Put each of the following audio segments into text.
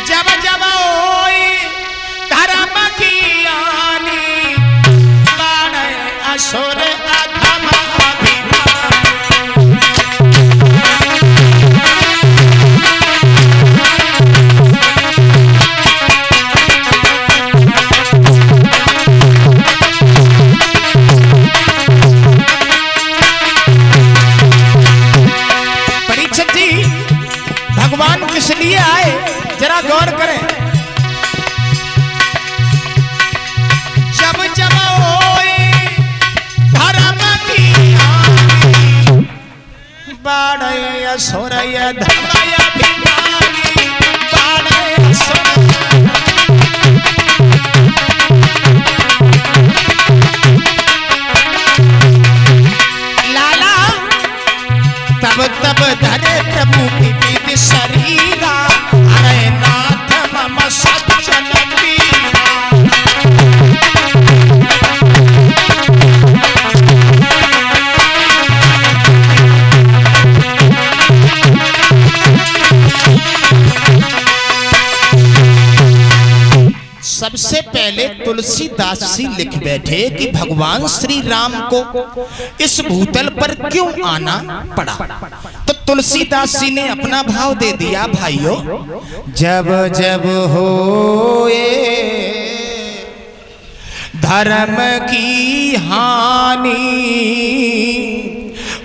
जब जब ओई धर्म की आनी बाड़े असुर अधम भगवान किस लिए आए जरा गौर करें। जब जब ओए धर्म की आनी बाड़े असुर धमय भिमानी बाड़े असुर लाला तब तब धरे प्रभु की शरीरा अरे नाथ मम सज्जन पीरा। सबसे पहले तुलसीदास जी लिख बैठे कि भगवान श्री राम को इस भूतल पर क्यों आना पड़ा। तो तुलसीदास जी ने अपना भाव दे दिया, भाइयों जब जब होए धर्म की हानि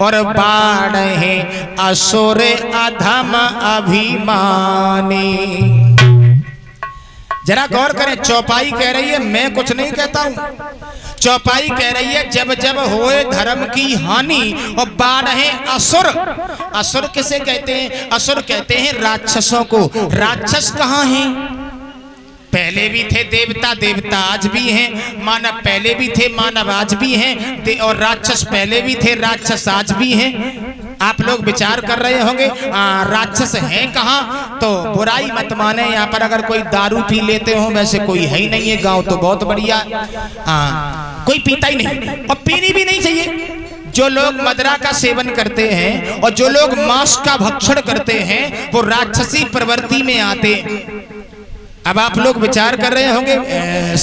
और बाढ़े असुर अधम अभिमानी। जरा गौर करें, चौपाई कह रही है, मैं कुछ नहीं कहता हूं, चौपाई कह रही है जब जब होए धर्म की हानि और बाढ़े असुर। असुर किसे कहते हैं? असुर कहते हैं राक्षसों को। राक्षस कहाँ हैं? पहले भी थे देवता, देवता आज भी हैं, मानव पहले भी थे, मानव आज भी हैं, और राक्षस पहले भी थे, राक्षस आज भी हैं। आप लोग विचार कर रहे होंगे राक्षस हैं कहाँ? तो बुराई मत माने, यहाँ पर अगर कोई दारू पी लेते हो, वैसे कोई है ही नहीं है, गांव तो बहुत बढ़िया, कोई पीता ही नहीं और पीनी भी नहीं चाहिए। जो लोग मदरा का सेवन करते हैं और जो लोग मांस का भक्षण करते हैं वो राक्षसी प्रवृत्ति में आते। अब आप लोग विचार कर रहे होंगे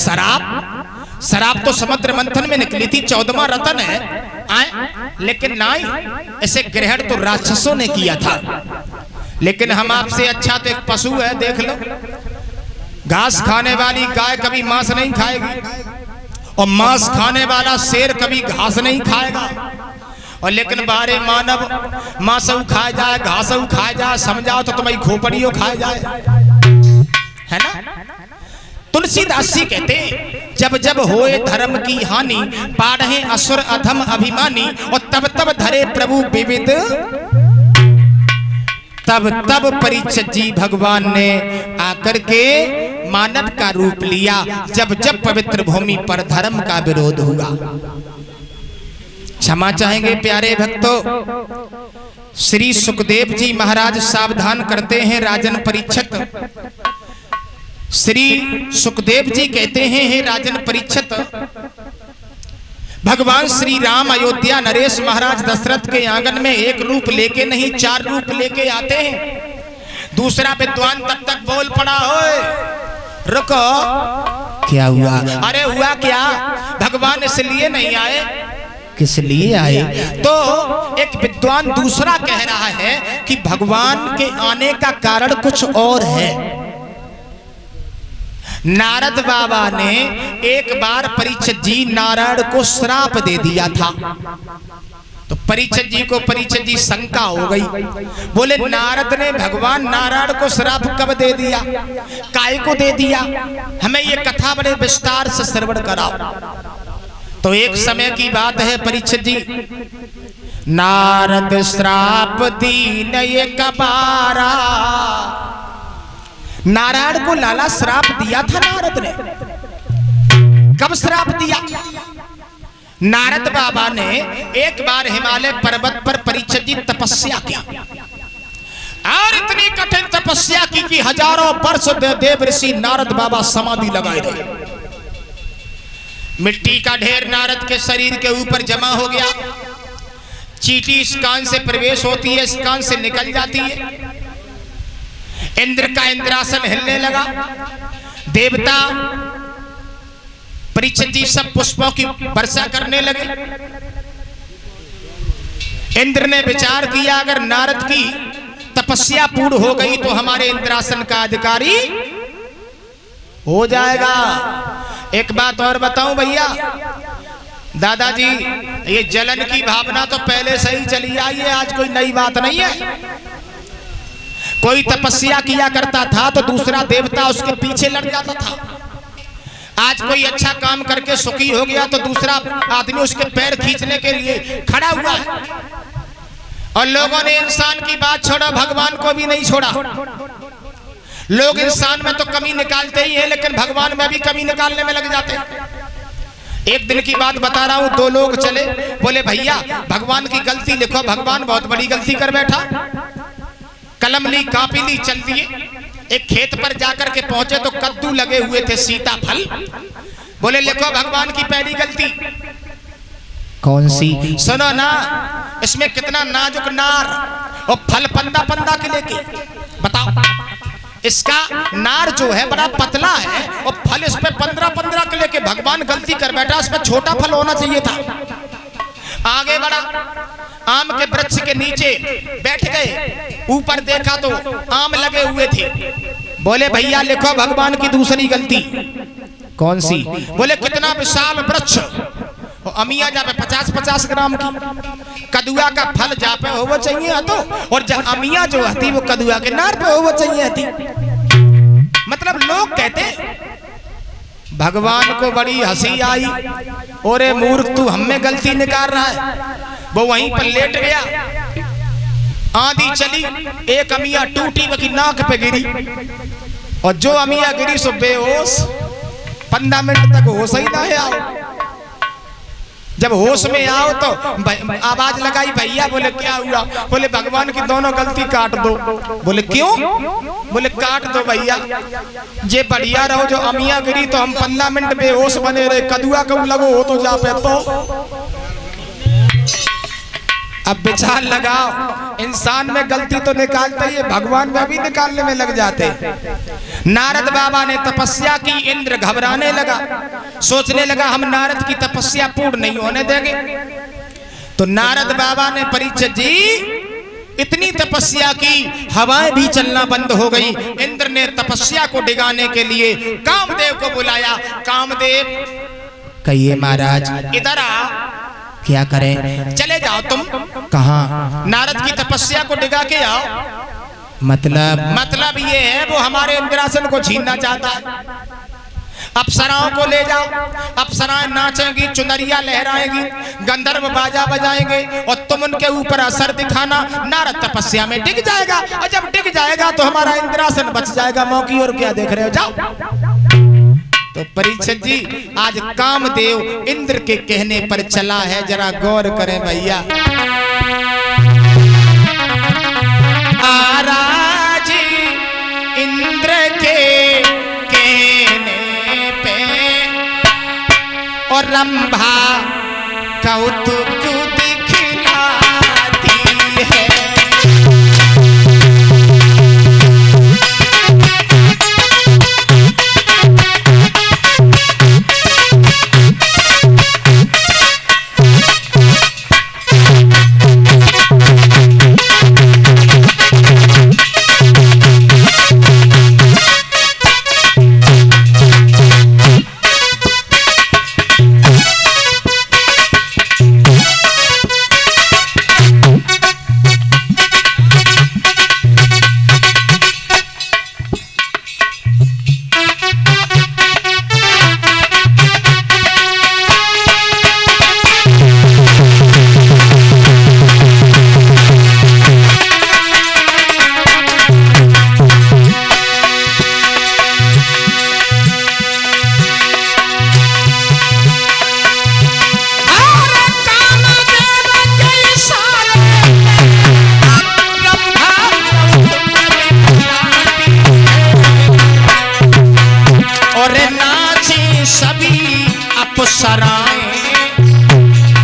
शराब तो समुद्र मंथन में निकली थी, 14वां रतन है लेकिन नहीं, इसे ग्रहण तो राक्षसों ने किया था। लेकिन हम आपसे अच्छा तो एक पशु है, देख लो, घास खाने वाली गाय कभी मांस नहीं खाएगी और मांस खाने वाला शेर कभी घास नहीं खाएगा। और लेकिन बारे मानव मांस खाए जाए, घास खाए जाए, समझाओ तो तुम्हारी खोपड़ियों खाए जाए, है ना। तुलसीदास जी कहते जब जब होए धर्म की हानि बाढ़े असुर अधम अभिमानी और तब तब धरे प्रभु विविध। तब तब परीक्षित जी भगवान ने आकर के मानव का रूप लिया जब जब पवित्र भूमि पर धर्म का विरोध हुआ। क्षमा चाहेंगे प्यारे भक्तों, श्री सुखदेव जी महाराज सावधान करते हैं राजन परीक्षित। श्री सुखदेव जी कहते हैं, हे राजन परीक्षित, भगवान श्री राम अयोध्या नरेश महाराज दशरथ के आंगन में एक रूप लेके नहीं 4 रूप लेके आते हैं। दूसरा विद्वान तब तक बोल पड़ा, ओए रुको, क्या हुआ? अरे हुआ क्या? भगवान इसलिए नहीं आए, किस लिए आए? तो एक विद्वान दूसरा कह रहा है कि भगवान के आने का कारण कुछ और है। नारद बाबा ने एक बार परीक्षित जी नारायण को श्राप दे दिया था। तो परीक्षित जी शंका हो गई, बोले नारद ने भगवान नारायण को श्राप कब दे दिया, काय को दे दिया? हमें ये कथा बड़े विस्तार से श्रवण कराओ। तो एक समय की बात है, परीक्षित जी, नारद श्राप दीन एक बारा। नारायण को लाला श्राप दिया था नारद ने। कब श्राप दिया? नारद बाबा ने एक बार हिमालय पर्वत पर परीक्षित जी तपस्या की और इतनी कठिन तपस्या की कि हजारों वर्ष देव ऋषि नारद बाबा समाधि लगाए रहे। मिट्टी का ढेर नारद के शरीर के ऊपर जमा हो गया। चींटी इस कान से प्रवेश होती है, इस कान से निकल जाती है। इंद्र का इंद्रासन हिलने लगा। देवता परीक्षित जी सब पुष्पों की वर्षा करने लगे। इंद्र ने विचार किया अगर नारद की तपस्या पूर्ण हो गई तो हमारे इंद्रासन का अधिकारी हो जाएगा। एक बात और बताऊं भैया दादाजी, ये जलन की भावना तो पहले से ही चली आई है, आज कोई नई बात नहीं है। कोई तपस्या किया करता था तो दूसरा देवता उसके पीछे लड़ जाता था। आज कोई अच्छा काम करके सुखी हो गया तो दूसरा आदमी उसके पैर खींचने के लिए खड़ा हुआ है। और लोगों ने इंसान की बात छोड़ा, भगवान को भी नहीं छोड़ा। लोग इंसान में तो कमी निकालते ही हैं, लेकिन भगवान में भी कमी निकालने में लग जाते हैं। एक दिन की बात बता रहा हूं, दो लोग चले, बोले भैया भगवान की गलती लिखो। भगवान बहुत बड़ी गलती कर बैठा। कलम ली, कापी ली, चल दिए। एक खेत पर जाकर के पहुंचे तो कद्दू लगे हुए थे, सीताफल। बोले लिखो भगवान की पहली गलती। कौन सी? सुनो ना, इसमें कितना नाजुक नार और फल पंदा पंदा के लेके बताओ। इसका नार जो है बड़ा पतला है और फल इस पे 15-15 के लेके भगवान गलती कर बैठा। इसमें छोटा फल होना चाहिए था। आगे बढ़ा, आम के वृक्ष के नीचे बैठ गए, ऊपर देखा तो आम लगे हुए थे। बोले भैया लिखो भगवान की दूसरी गलती। कौन सी? बोले कितना विशाल वृक्ष, अमिया जापे 50-50 ग्राम की, कदुआ का फल जापे होना चाहिए तो, और अमिया जो हती वो कदुआ के नार पे होना चाहिए हती। मतलब लोग कहते भगवान को बड़ी हंसी आई, और मूर्ख तू हमें गलती निकाल रहा है। वो वहीं पर लेट गया। आंधी चली, एक अमिया टूटी, वो की नाक पे गिरी, और जो अमिया गिरी सो बेहोश। 15 मिनट तक होश ही ना आओ। जब होश में आओ तो आवाज लगाई भैया। बोले क्या हुआ? बोले भगवान की दोनों गलती काट दो। बोले क्यों? बोले काट दो भैया, ये बढ़िया रहो। जो अमिया गिरी तो हम 15 मिनट बेहोश बने रहे, कदुआ कब लगो हो तो जा पे तो। अब विचार लगाओ, इंसान में गलती तो निकालते ही, भगवान में भी निकालने में लग जाते। नारद बाबा ने तपस्या की, इंद्र घबराने लगा, सोचने लगा हम नारद की तपस्या पूर्ण नहीं होने देंगे। तो नारद बाबा ने परीक्षित जी इतनी तपस्या की, हवाएं भी चलना बंद हो गई। इंद्र ने तपस्या को डिगाने के लिए कामदेव को बुलाया। कामदेव कहिए महाराज इधर आ। क्या करें? चले जाओ तुम। कहाँ? नारद की तपस्या को डिगा के आओ। मतलब ये है वो हमारे इंद्रासन को छीनना चाहता है। अप्सराओं को ले जाओ, अप्सराएं नाचेंगी, चुनरिया लहराएंगी, गंधर्व बाजा बजाएंगे, और तुम उनके ऊपर असर दिखाना। नारद तपस्या में टिक जाएगा, और जब टिक जाएगा तो हमारा इंद्रासन बच जाएगा। मौकी और क्या देख रहे हो, जाओ। तो परीक्षित जी आज कामदेव इंद्र के कहने पर चला है, जरा गौर करें भैया। महाराज इंद्र के कहने पे और रंभा कौतुक दिखलाती है।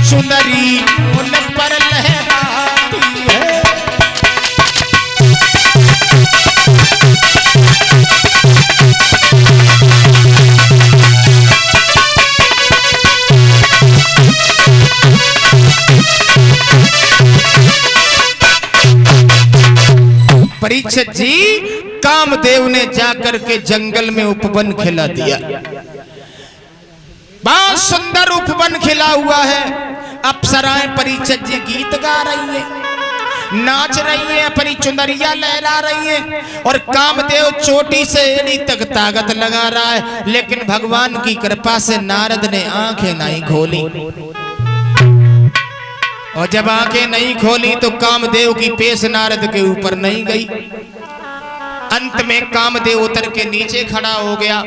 सुंदरी उन पर लहराती है। परीक्षित जी, कामदेव ने जाकर के जंगल में उपवन खिला दिया। बहुत सुंदर उपवन खिला हुआ है। अप्सराएं परीक्षित जी गीत गा रही है, नाच रही है, अपनी चुनरिया लहरा रही है, और कामदेव चोटी से एड़ी तक ताकत लगा रहा है। लेकिन भगवान की कृपा से नारद ने आंखें नहीं खोली, और जब आंखें नहीं खोली तो कामदेव की पेश नारद के ऊपर नहीं गई। अंत में कामदेव उतर के नीचे खड़ा हो गया।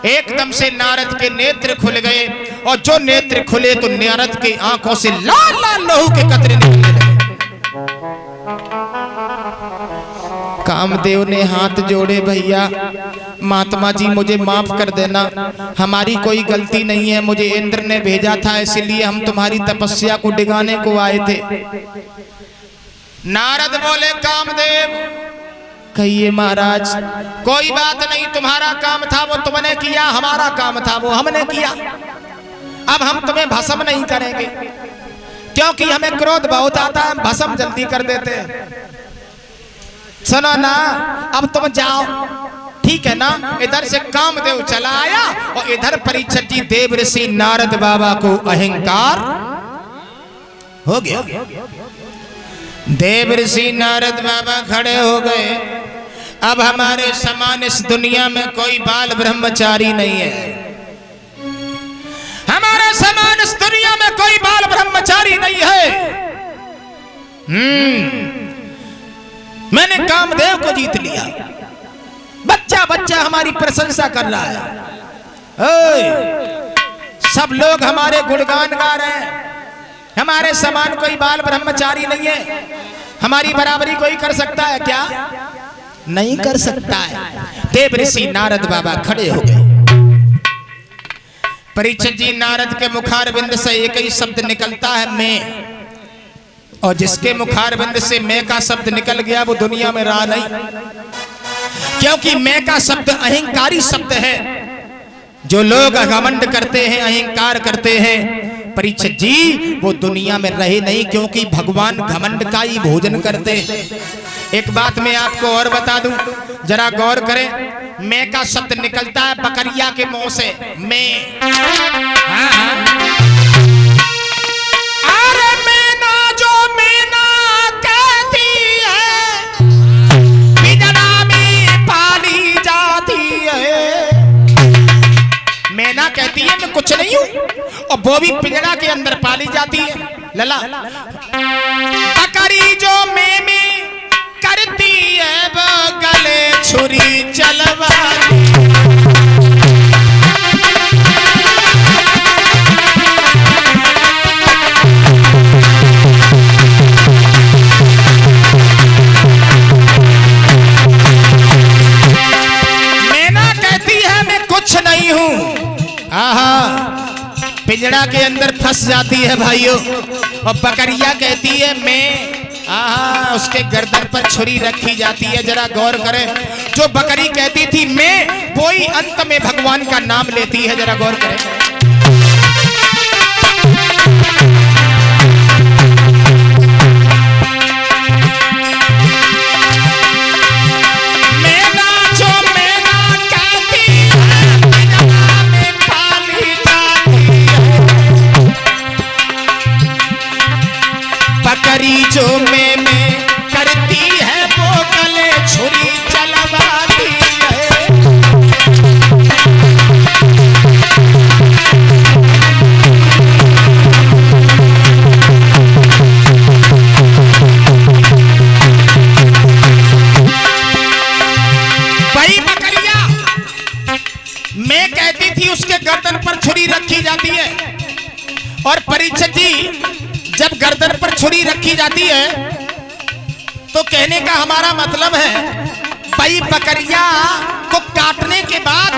एकदम से नारद के नेत्र खुल गए, और जो नेत्र खुले तो नारद की आंखों से लाल लाल लहू के कतरे निकलने लगे। कामदेव ने हाथ जोड़े, भैया महात्मा जी मुझे माफ कर देना, हमारी कोई गलती नहीं है, मुझे इंद्र ने भेजा था, इसलिए हम तुम्हारी तपस्या को डिगाने को आए थे। नारद बोले, कामदेव कहिए महाराज। कोई बात नहीं, तुम्हारा काम था वो तुमने किया, हमारा काम था वो हमने किया। अब हम तुम्हें भस्म नहीं करेंगे, क्योंकि हमें क्रोध बहुत आता है, भस्म जल्दी कर देते हैं। सुनो ना, अब तुम जाओ, ठीक है ना। इधर से कामदेव चला आया, और इधर परीक्षित जी देव ऋषि नारद बाबा को अहंकार हो गया। देव ऋषि नारद बाबा खड़े हो गए। अब हमारे समान इस दुनिया में कोई बाल ब्रह्मचारी नहीं है, हमारे समान इस दुनिया में कोई बाल ब्रह्मचारी नहीं है। मैंने कामदेव को जीत लिया, बच्चा बच्चा हमारी प्रशंसा कर रहा है। सब लोग हमारे गुणगान गा रहे हैं, हमारे समान कोई बाल ब्रह्मचारी नहीं है। हमारी बराबरी कोई कर सकता है क्या? नहीं कर सकता है। देव ऋषि नारद बाबा खड़े हो गए। परीक्षित जी, नारद के मुखारविंद से एक ही शब्द निकलता है, मैं। और जिसके मुखारविंद से मैं का शब्द निकल गया वो दुनिया में रहा नहीं, क्योंकि मैं का शब्द अहंकारी शब्द है। जो लोग घमंड करते हैं, अहंकार करते हैं, परीक्षित जी वो दुनिया में रहे नहीं, क्योंकि भगवान घमंड का ही भोजन करते हैं। एक बात मैं आपको और बता दूं, जरा गौर करें। मैं का शब्द निकलता है बकरिया के मुंह से, मैं। अरे मैना जो मैना कहती है, पिंजरा में पाली जाती है। मैना कहती है मैं कुछ नहीं हूं, और वो भी पिंजरा के अंदर पाली जाती है। लला बकरी जो में करती है, वो गले छुरी चलवाती। मैना कहती है मैं कुछ नहीं हूं, आहा पिंजरा के अंदर फंस जाती है भाइयों। और बकरिया कहती है मैं, आहा उसके गर्दन पर छुरी रखी जाती है। जरा गौर करें, जो बकरी कहती थी मैं, वो ही अंत में भगवान का नाम लेती है। जरा गौर करें। मैना जो मैना कहती है, पिंजरा में पाली जाती है। बकरी जो में करती है, वो गले छुरी चलवाती है। भाई बकरिया मैं कहती थी, उसके गर्दन पर छुरी रखी जाती है। और परीक्षित जी, जब गर्दन पर छुरी रखी जाती है तो कहने का हमारा मतलब है, भाई बकरिया को काटने के बाद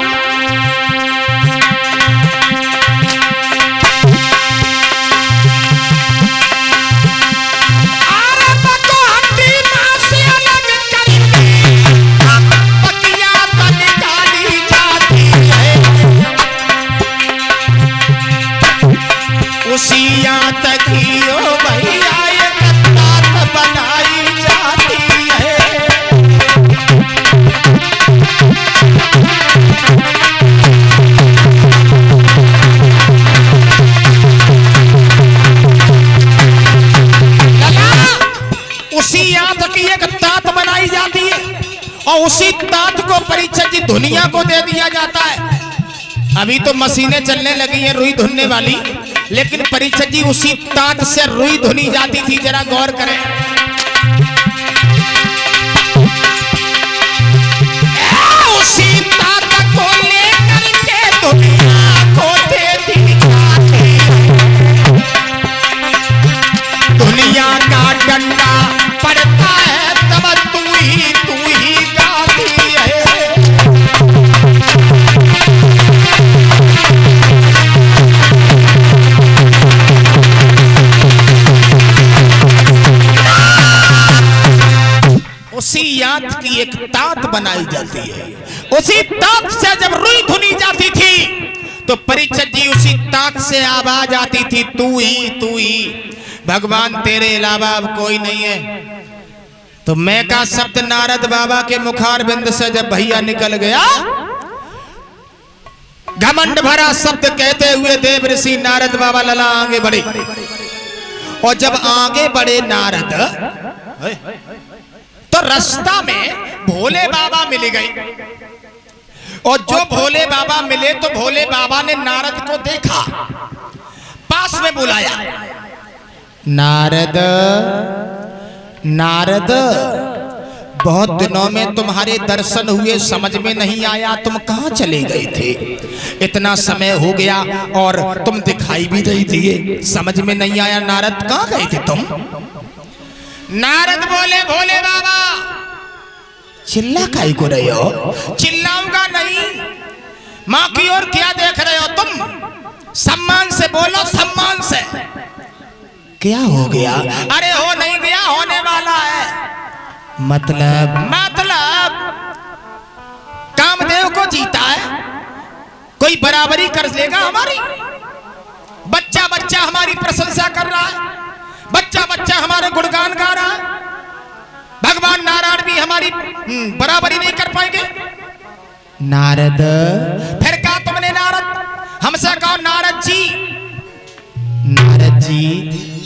उसिया तक ही ओ भैया ये कत्तात बनाई जाती है। धुनिया को दे दिया जाता है। अभी तो मशीनें चलने लगी हैं रुई धुनने वाली, लेकिन परीक्षित जी उसी तात से रुई धुनी जाती थी, जरा गौर करें। उसी तात को लेकर के दुनिया को दे दी जाती, दुनिया का डंडा पड़ता है तब तू ही गाती है। उसी याद की एक तात बनाई जाती है। उसी तात से जब रुई धुनी जाती थी तो परीक्षित जी उसी तात से आवाज आती थी, तू ही भगवान, तेरे अलावा अब कोई नहीं है। तो मैं का शब्द नारद बाबा के मुखारबिंद से जब भैया निकल गया, घमंड भरा शब्द कहते हुए देव ऋषि नारद बाबा लला आगे बढ़े। और जब आगे बढ़े नारद तो रास्ता में भोले बाबा मिल गए। और जो भोले बाबा मिले तो भोले बाबा ने नारद को देखा, पास में बुलाया, नारद नारद, बहुत दिनों में तुम्हारे दर्शन हुए, समझ में नहीं आया तुम कहां चले गए थे। इतना समय हो गया और तुम दिखाई भी नहीं दिए, समझ में नहीं आया नारद कहां गए थे तुम। नारद बोले, भोले बाबा चिल्ला काहे को रहे हो। चिल्लाऊंगा नहीं, मां की ओर क्या देख रहे हो तुम, सम्मान से बोलो, सम्मान से। क्या हो गया। अरे हो नहीं गया, होने वाला है। मतलब कामदेव को जीता है, कोई बराबरी कर लेगा हमारी। बच्चा बच्चा हमारी प्रशंसा कर रहा है, बच्चा बच्चा हमारे गुणगान गा रहा है। भगवान नारायण भी हमारी बराबरी नहीं कर पाएंगे। नारद, फिर कहा तुमने नारद, हमसे कहो नारद जी। नारद जी,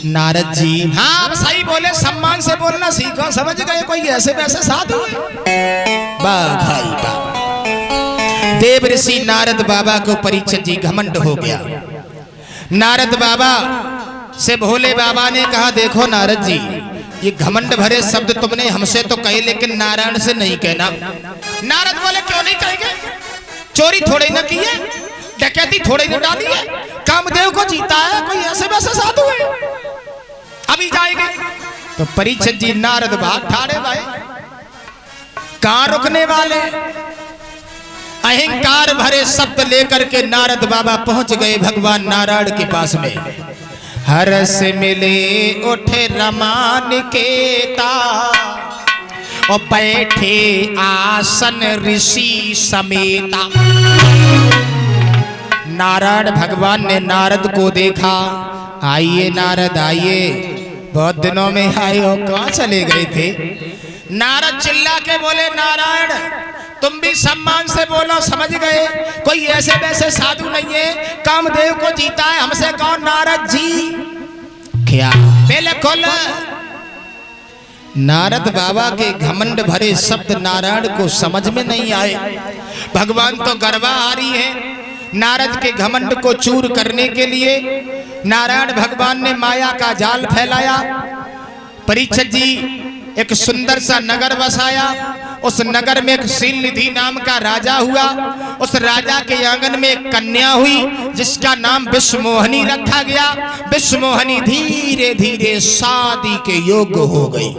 नारद जी, हाँ सही बोले, सम्मान से बोलना सीखो, समझ गए, कोई ऐसे वैसे साधु है। भाई देव ऋषि नारद बाबा को परीक्षित जी घमंड हो गया। नारद बाबा से भोले बाबा ने कहा, देखो नारद जी, ये घमंड भरे शब्द तुमने हमसे तो कहे, लेकिन नारायण से नहीं कहना। नारद बोले, क्यों नहीं कहेंगे, चोरी थोड़ी ना की है, डकैती थोड़ी ना डाली है, कामदेव को जीता है, कोई ऐसे वैसे साधु है, अभी जाएंगे। तो परीक्षित जी नारद भाग ठाड़े भाई, कहां रुकने वाले। अहंकार भरे शब्द लेकर के नारद बाबा पहुंच गए भगवान नारायण के पास में। हरस मिले उठे रमान केता, और बैठे आसन ऋषि समेता। नारायण भगवान ने नारद को देखा, आइए नारद आइए, बहुत दिनों में आए हो, कहां चले गए थे। नारद चिल्ला के बोले, नारायण तुम भी सम्मान से बोलो, समझ गए, कोई ऐसे वैसे साधु नहीं है, कामदेव को जीता है, हमसे कहो नारद जी। क्या बिल्कुल। नारद बाबा के घमंड भरे शब्द नारायण को समझ में नहीं आए। भगवान तो गर्वाहारी है। नारद के घमंड को चूर करने के लिए नारायण भगवान ने माया का जाल फैलाया। परीक्षित जी एक सुंदर सा नगर बसाया। उस नगर में एक शील निधि नाम का राजा हुआ। उस राजा के आंगन में एक कन्या हुई जिसका नाम विश्वमोहिनी रखा गया। विश्वमोहिनी धीरे धीरे शादी के योग्य हो गई।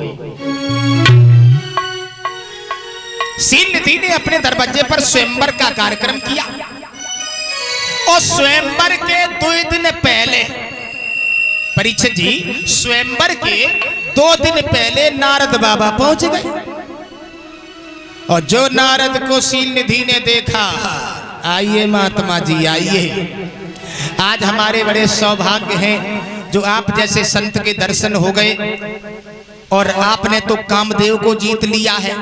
शील निधि ने अपने दरवाजे पर स्वयंवर का कार्यक्रम किया और स्वयंवर के 2 दिन पहले, परीक्षित जी स्वयंवर के 2 दिन पहले नारद बाबा पहुंच गए। और जो नारद को शील निधि ने देखा, आइए महात्मा जी आइए, आज हमारे बड़े सौभाग्य हैं जो आप जैसे संत के दर्शन हो गए और आपने तो कामदेव को जीत लिया है।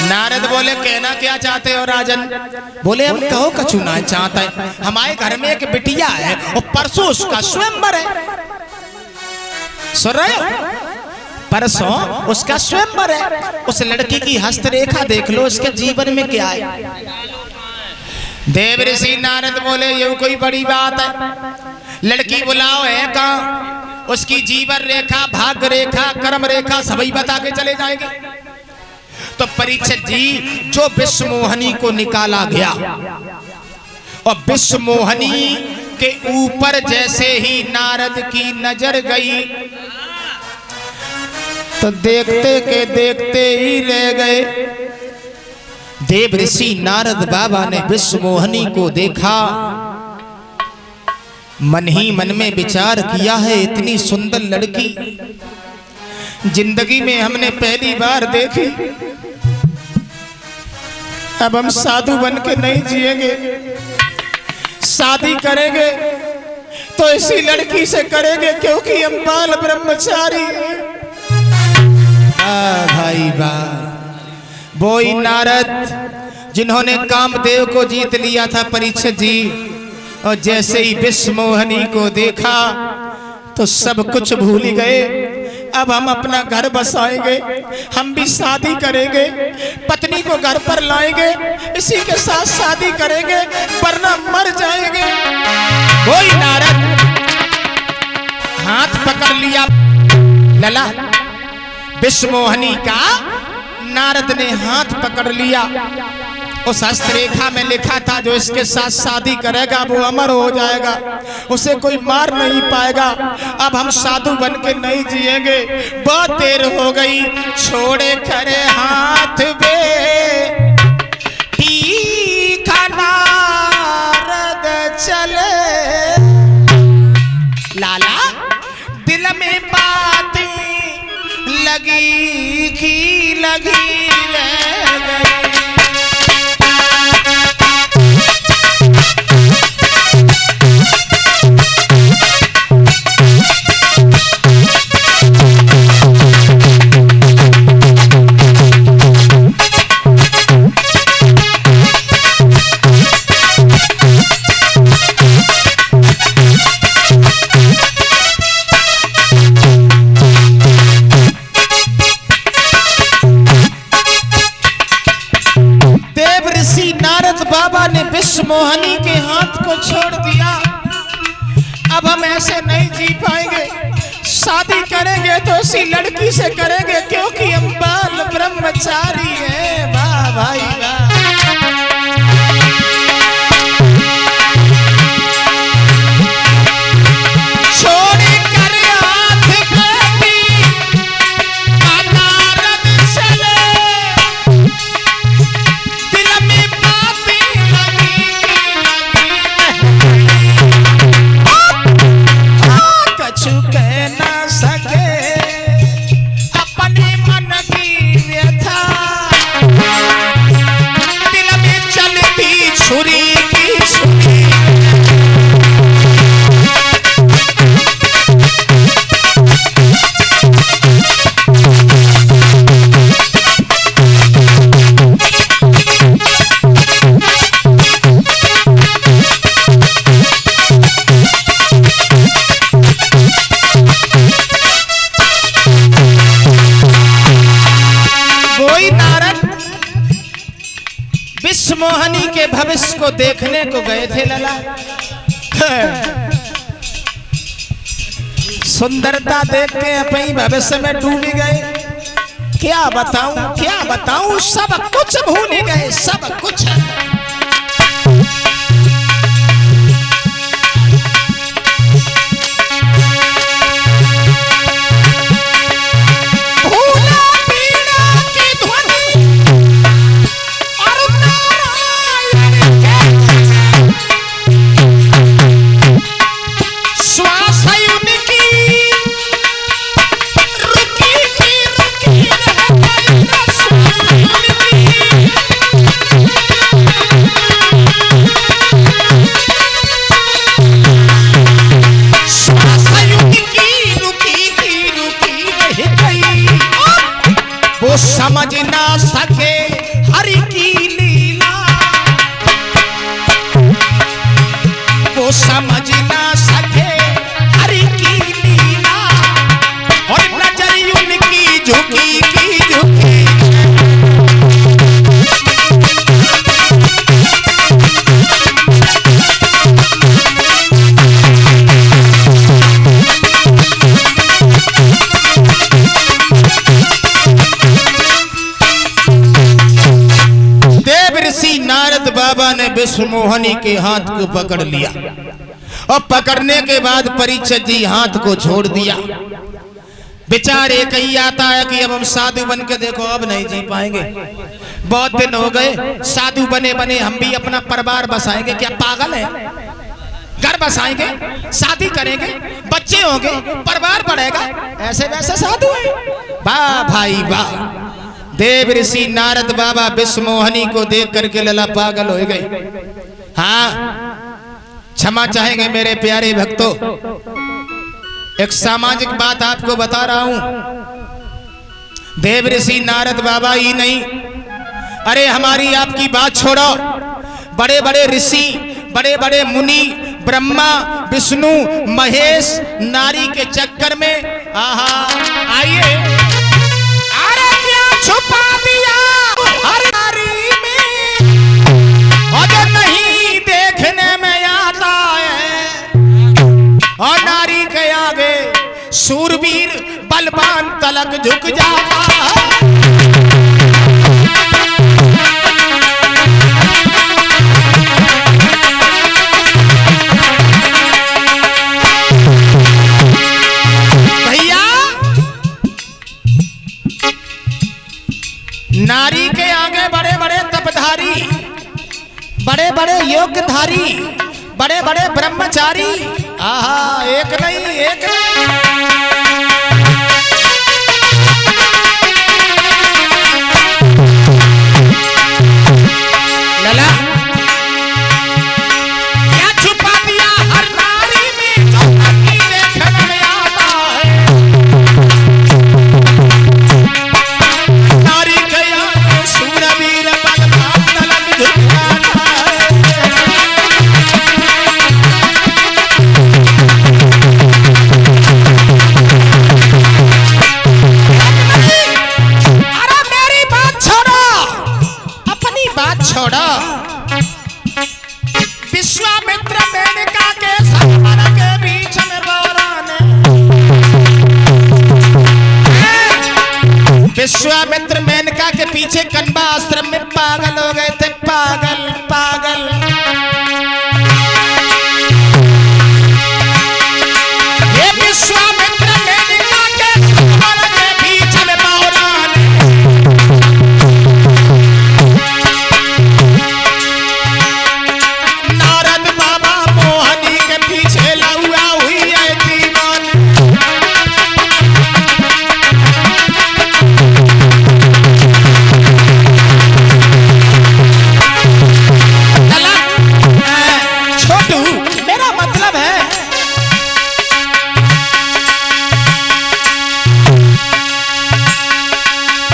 नारद बोले, कहना क्या चाहते हो राजन। बोले, हम कहो कछु ना चाहता है, हमारे घर में एक बिटिया है और परसों उसका स्वयंवर है। सुन रहे हो, परसों उसका स्वयंवर है। उस लड़की की हस्तरेखा देख लो, उसके जीवन में क्या है। देव ऋषि नारद बोले ये कोई बड़ी बात है, लड़की बुलाओ है कहाँ। उसकी जीवन रेखा, भाग्य रेखा, कर्म रेखा सभी बता के चले जाएंगे। तो परीक्षित जी जो विश्वमोहनी को निकाला गया और विश्वमोहनी के ऊपर जैसे ही नारद की नजर गई तो देखते के देखते ही रह गए। देव ऋषि नारद बाबा ने विश्वमोहनी को देखा, मन ही मन में विचार किया है इतनी सुंदर लड़की जिंदगी में हमने पहली बार देखी। अब हम साधु बन के नहीं जिएंगे, शादी करेंगे तो इसी लड़की से करेंगे क्योंकि हम बाल ब्रह्मचारी हैं। भाई वाह, वही नारद जिन्होंने कामदेव को जीत लिया था परीक्षित जी, और जैसे ही विश्वमोहनी को देखा तो सब कुछ भूल गए। अब हम अपना घर बसाएंगे, हम भी शादी करेंगे, पत्नी को घर पर लाएंगे, इसी के साथ शादी करेंगे वरना मर जाएंगे। वही नारद हाथ पकड़ लिया लला विश्वमोहनी का, नारद ने हाथ पकड़ लिया। उस हस्तरेखा में लिखा था जो इसके साथ शादी करेगा वो अमर हो जाएगा, उसे कोई मार नहीं पाएगा। अब हम साधु बन के नहीं जिएंगे, बहुत देर हो गई। छोड़े खरे हाथ बे तीखा नारद चले, लाला दिल में बातें लगी की लगी रह गई। बाबा ने विश्वमोहनी के हाथ को छोड़ दिया। अब हम ऐसे नहीं जी पाएंगे, शादी करेंगे तो इसी लड़की से करेंगे क्योंकि हम बाल ब्रह्मचारी हैं। वाह भाई वाह, छोड़े कर हाथ बेटी नारद चले, दिल में कछु कह ना सके अपने मन की व्यथा, दिल में चलती छुरी की छुरी। विश्वमोहनी के भविष्य को देखने को गए थे लला। सुंदरता देख के अपनी भविष्य में डूब गए। क्या बताऊं, सब कुछ भूल गए, सब कुछ। ऋषि नारद बाबा ने विश्व मोहनी के हाथ को पकड़ लिया और पकड़ने के बाद परीक्षित जी हाथ को छोड़ दिया। विचार एक ही आता है कि अब हम साधु बन के देखो, अब नहीं जी पाएंगे, बहुत दिन हो गए साधु बने बने, हम भी अपना परिवार बसाएंगे, क्या पागल है? घर बसाएंगे, शादी करेंगे, बच्चे होंगे, परिवार बढ़ेगा, ऐसे वैसे साधु है। वाह भाई वाह। देव ऋषि नारद बाबा विश्व मोहनी को देख करके लला पागल हो गए। हाँ, क्षमा चाहेंगे मेरे प्यारे भक्तों, एक सामाजिक बात आपको बता रहा हूं। देव ऋषि नारद बाबा ही नहीं, अरे हमारी आपकी बात छोड़ो, बड़े बड़े ऋषि, बड़े बड़े मुनि, ब्रह्मा विष्णु महेश नारी के चक्कर में, आहा आइए, अरे क्या छुपा दिया हर नारी में, और जो नहीं देखने में आता है, और नारी के आगे सूरवीर बलवान तलक झुक जाता है। नारी के आगे बड़े बड़े तपधारी, बड़े बड़े योग्यधारी, बड़े बड़े ब्रह्मचारी, आहा एक नहीं एक नहीं। लला क्या छुपा दिया हर नारी में, जो नहीं देखने में आता है, नारी के आगे सूरवीर बलवान तलक झुक जाता है। अरे मेरी बात छोड़ो, अपनी बात छोड़ो, विश्वामित्र मेनका के सरोवर के बीच में विश्वामित्र मेनका के पीछे कन्वा आश्रम में पागल हो गए थे, पागल पागल। ये विश्वामित्र मेनका के सरोवर के बीच में नारद बाबा मोहनी के पीछे लहुआ हुई है दीवान। छोटू मेरा मतलब है,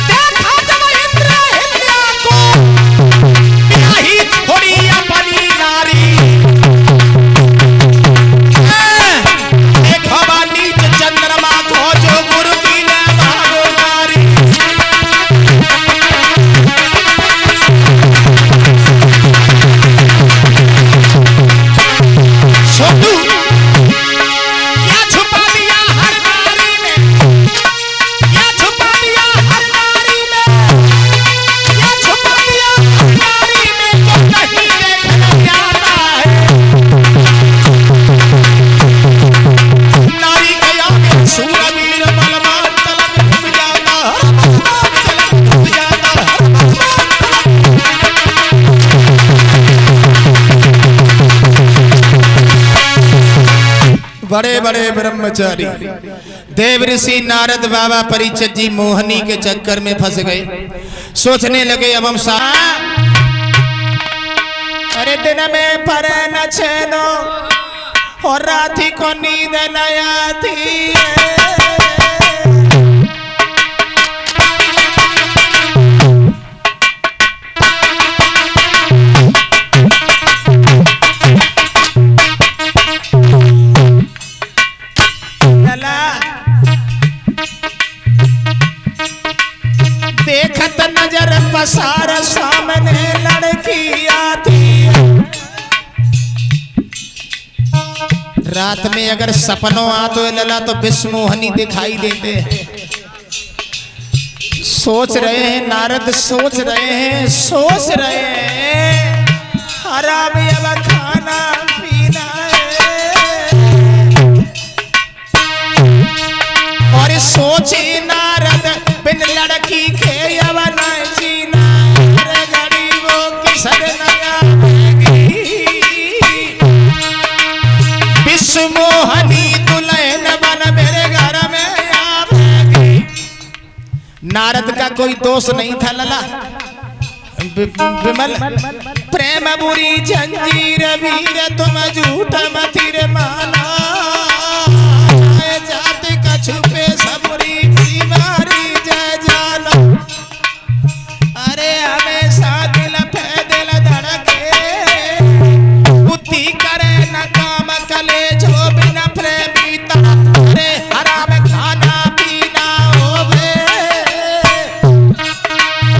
देखा जब इंद्र हिल्या को बियाही थोड़ी अपनी नारी, देखो नीच चंद्रमा को जो गुरु की ने भागो नारी। छोटू क्या छुपा दिया हर नारी में, क्या छुपा दिया हर नारी में, क्या छुपा दिया हर नारी में, जो नहीं देखने में आता है, नारी के आगे सूरवीर बलवान तलक झुक जाता है, तलक झुक जाता है। बड़े बड़े ब्रह्मचारी देव ऋषि नारद बाबा परीक्षित जी मोहनी के चक्कर में फंस गए। सोचने लगे अब हम अरे दिन में पर न चैनो और राती को नींद न आती है। देखत नजर पसार सामने लड़की आती, रात में अगर सपनों आते लला तो विश्व मोहनी दिखाई देते हैं। सोच रहे हैं नारद, सोच रहे हैं आराम अब खाना पीना और सोचे नारद बिन लड़की के अब न जीना गरीबों की सदनया विश्व मोहनी दुल्हन बन मेरे घर में आवेगी। नारद का कोई दोष नहीं था लला विमल प्रेम बुरी जंजीर वीर तुम झूठ मथिर माना जाति का छुपे सबरी बीमारी जय जाना अरे हमेशा दिल पे दिल धड़के बुद्धि करे न काम कले जो बिना प्रेमी अरे हराम खाना पीना होवे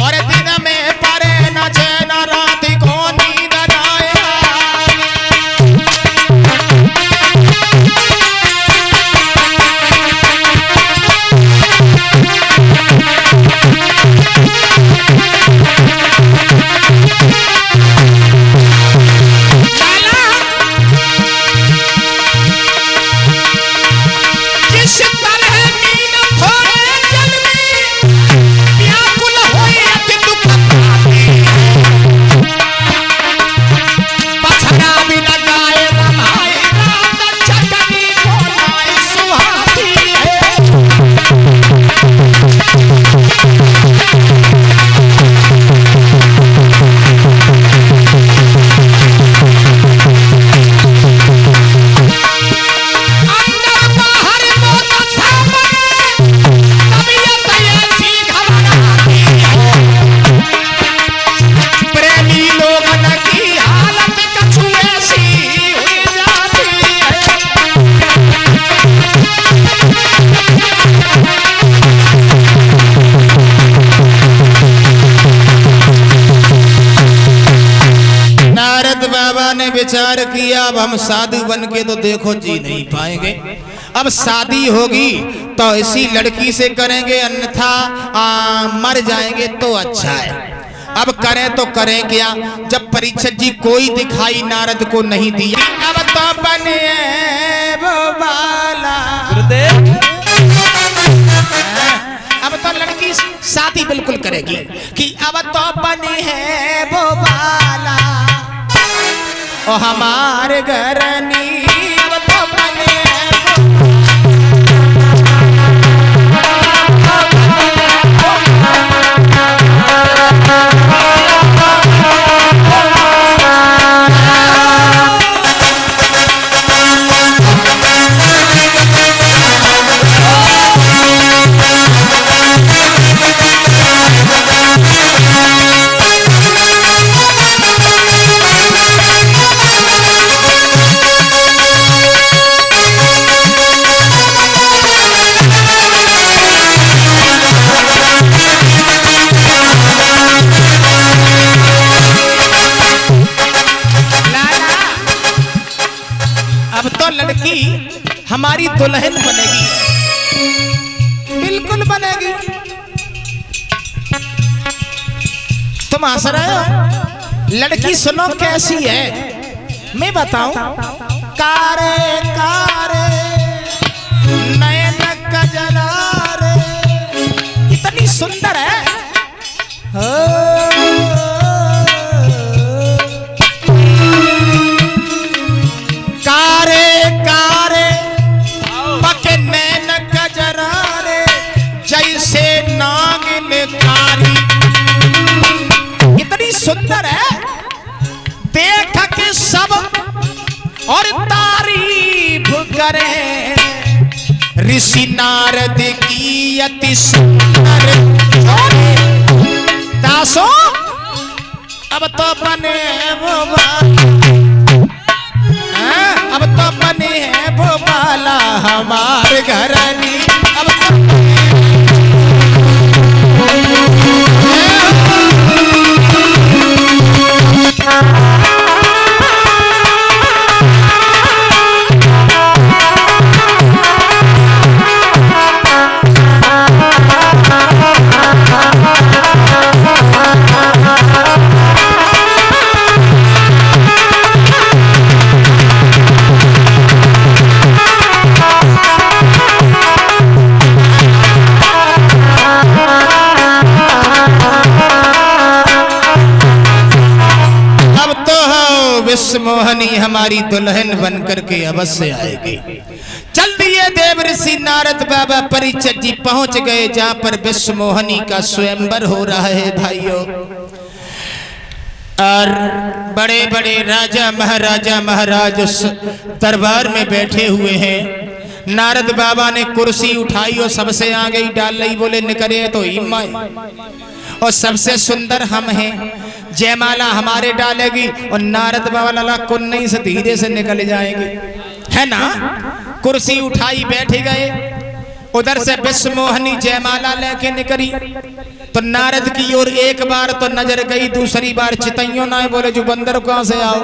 और दिन में परे न चैन रात को नींद न आए। जिस तरह नींद थोड़े जल में व्याकुल होई अति दुख पाती पछड़ा भी लगाए रमाए रात चटनी कोलाई सुहाती है। अंदर बाहर मोत सामने तबीयत ऐसी घबराती है प्रेमी लोगन की हालत कछु ऐसी हुई जाती है। नारद बाबा ने विचार किया अब हम साधु बन के तो देखो जी नहीं पाएंगे, अब शादी होगी तो इसी लड़की से करेंगे अन्यथा मर जाएंगे तो अच्छा है। अब करें तो करें क्या, जब परीक्षित जी कोई दिखाई नारद को नहीं दिया अब तो बने वो बाला अब तो लड़की शादी बिल्कुल करेगी कि अब तो बने हैं वो बाला ओ हमारे घर नी अब तो बने लड़की हमारी दुल्हन बनेगी, बिल्कुल बनेगी। तुम हंस रहे हो, लड़की सुनो कैसी है मैं बताऊं। कारे कारे नयन कजरा रे इतनी सुंदर है कारे कारे पके नैन कजरा रे जैसे नागिन कारी इतनी सुंदर है देख के सब और तारीफ करे। ऋषि नारद की अति सुंदर दासो अब तो बने वो अब तो बने हैं वो बाला हमारे घर नी अब तो विश्व मोहनी हमारी दुल्हन बन करके अवश्य आएगी। चल दिए देव ऋषि नारद बाबा परीक्षित जी पहुंच गए जहां पर विश्व मोहनी का स्वयंवर हो रहा है भाइयों। और बड़े बड़े राजा महाराजा महाराज उस दरबार में बैठे हुए हैं। नारद बाबा ने कुर्सी उठाई और सबसे आगे ही डाल ली, बोले निकले तो हिम्मा और सबसे सुंदर हम हैं, जयमाला हमारे डालेगी और नारद बाबा कुन्नी से धीरे से निकल जाएंगे, है ना। कुर्सी उठाई बैठ गए। उधर से विश्व मोहनी जयमाला लेके निकली तो नारद की ओर एक बार तो नजर गई, दूसरी बार चितइयों ना, बोले जो बंदर कहां से आओ।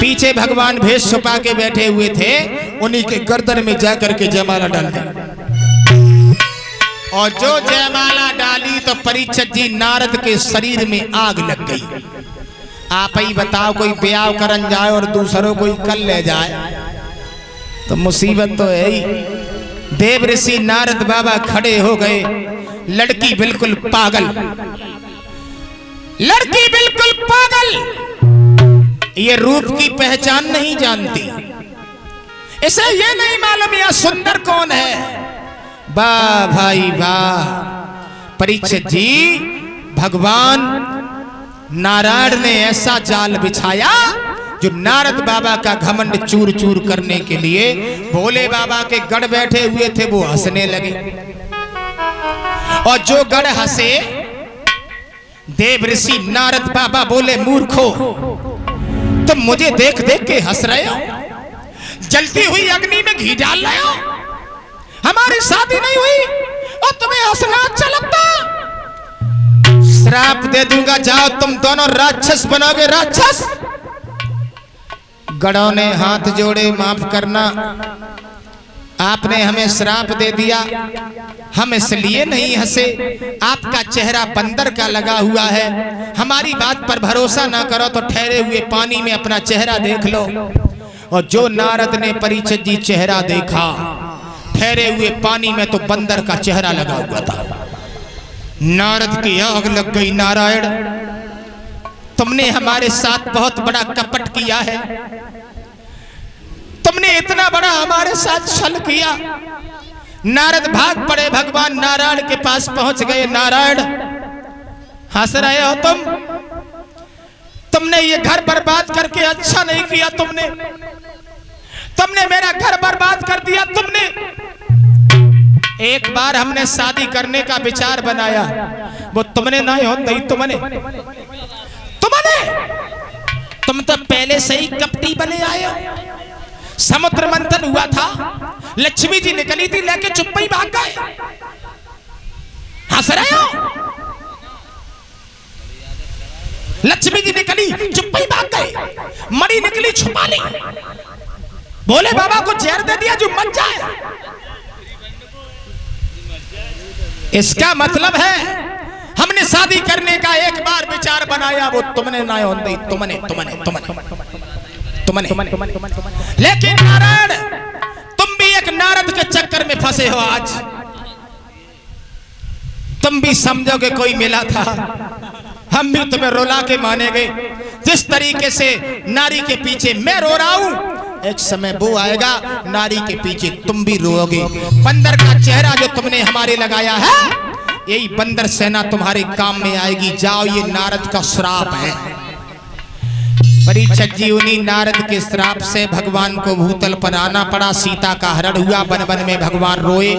पीछे भगवान भेष छुपा के बैठे हुए थे, उन्हीं के गर्दन में जाकर के जयमाला डाल दी। और जो जयमाला डाली तो परीक्षित जी नारद के शरीर में आग लग गई। आप ही बताओ, कोई ब्याह करन जाए और दूसरों कोई कल ले जाए तो मुसीबत तो है ही। देव ऋषि नारद बाबा खड़े हो गए। लड़की बिल्कुल पागल, लड़की बिल्कुल पागल, ये रूप की पहचान नहीं जानती, इसे ये नहीं मालूम यह सुंदर कौन है। वाह भाई वाह। परीक्षित जी भगवान नारायण ने ऐसा जाल बिछाया जो नारद बाबा का घमंड चूर चूर करने के लिए भोले बाबा के गढ़ बैठे हुए थे वो हंसने लगे। और जो गढ़ हंसे, देव ऋषि नारद बाबा बोले मूर्खो, तुम मुझे देख देख के हंस रहे हो, जलती हुई अग्नि में घी डाल रहे हो, हमारी शादी नहीं हुई और तुम्हें हंसना अच्छा लगता। श्राप दे दूंगा, जाओ तुम दोनों राक्षस बनोगे, राक्षस। गढ़ों ने हाथ जोड़े, माफ करना, आपने हमें श्राप दे दिया, हम इसलिए नहीं हंसे, आपका चेहरा बंदर का लगा हुआ है, हमारी बात पर भरोसा ना करो तो ठहरे हुए पानी में अपना चेहरा देख लो। और जो नारद ने परीक्षित जी चेहरा देखा ठहरे हुए पानी में, तो बंदर का चेहरा लगा हुआ था। नारद की आग लग गई। नारायण, तुमने हमारे साथ बहुत बड़ा कपट किया है, तुमने इतना बड़ा हमारे साथ छल किया। नारद भाग पड़े, भगवान नारायण के पास पहुंच गए। नारायण, हंस रहे हो तुमने ये घर बर्बाद करके अच्छा नहीं किया, तुमने मेरा घर बर्बाद कर दिया। तुमने एक बार हमने शादी करने का विचार बनाया, वो तुमने ना हो नहीं, तुम तो पहले से ही कपटी बने आए हो। समुद्र मंथन हुआ था, लक्ष्मी जी निकली थी, लेके चुप्पी भाग गए। हंस रहे हो? लक्ष्मी जी निकली, चुप्पी भाग गए। मणि निकली, छुपा ली। भोले बाबा को जहर दे दिया जो मर जाए। इसका मतलब है हमने शादी करने का एक बार विचार बनाया, वो तुमने ना हो नहीं, तुमने। लेकिन नारायण, तुम भी एक नारद के चक्कर में फंसे हो। आज तुम भी समझोगे कोई मिला था, हम भी तुम्हें रुला के मानेंगे। जिस तरीके से नारी के पीछे मैं रो रहा हूं, एक समय वो आएगा नारी के पीछे तुम भी रोओगे। बंदर का चेहरा जो तुमने हमारे लगाया है, यही बंदर सेना तुम्हारे काम में आएगी। जाओ, ये नारद का श्राप है। परीक्षित जी उन्हीं नारद के श्राप से भगवान को भूतल पर आना पड़ा। सीता का हरण हुआ, वन वन में भगवान रोए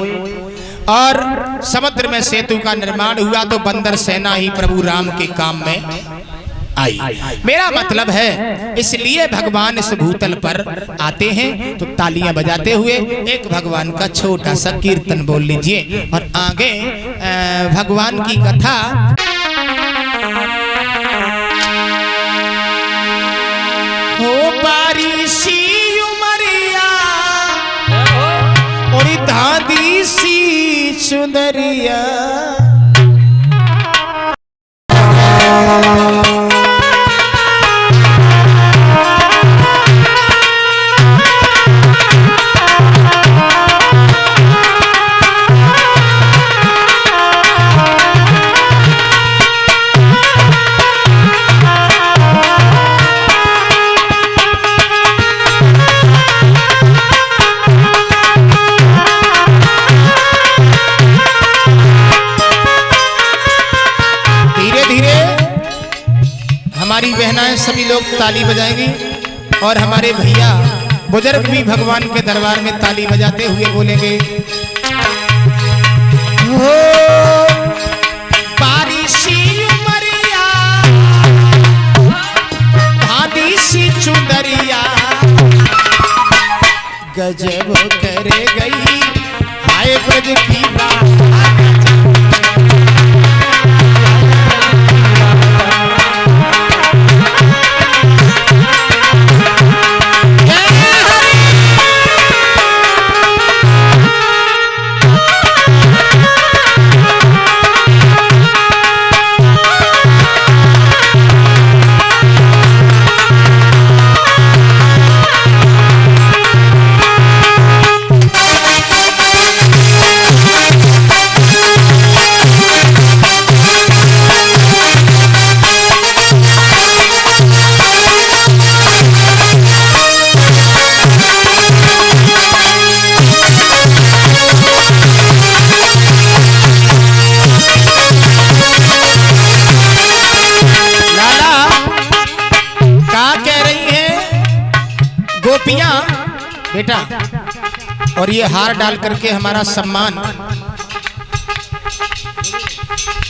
और समुद्र में सेतु का निर्माण हुआ, तो बंदर सेना ही प्रभु राम के काम में आई। मेरा मतलब है, इसलिए भगवान इस भूतल पर आते हैं। तो तालियां बजाते हुए एक भगवान का छोटा सा कीर्तन बोल लीजिए और आगे भगवान की कथा। हो बारिशी उमरिया और धादी सी सुंदरिया, हमारी बहनाएं सभी लोग ताली बजाएंगी और हमारे भैया बुजुर्ग भी भगवान के दरबार में ताली बजाते हुए बोलेंगे, हो बारिशी उमरिया भादी सी चुनरिया गजब करे गई हाय ब्रज की बात। गोपियां बेटा और ये हार डाल करके हमारा सम्मान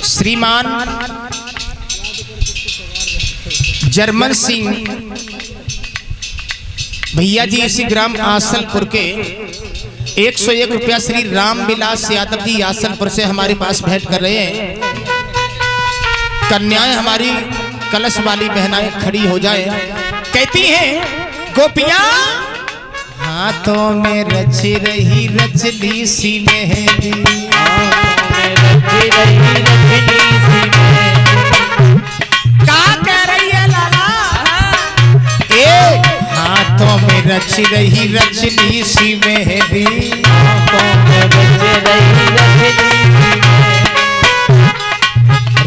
श्रीमान जर्मन सिंह भैया जी इसी ग्राम आसलपुर के 101 रुपया श्री राम विलास यादव जी आसलपुर से हमारे पास भेंट कर रहे हैं। कन्याएं हमारी कलश वाली बहनाएं खड़ी हो जाए, कहती हैं गोपियां हाथों में रच रही रचली सी मेहंदी, क्या कह रही है लाला? हाथों में रच रही रचली सी मेहंदी,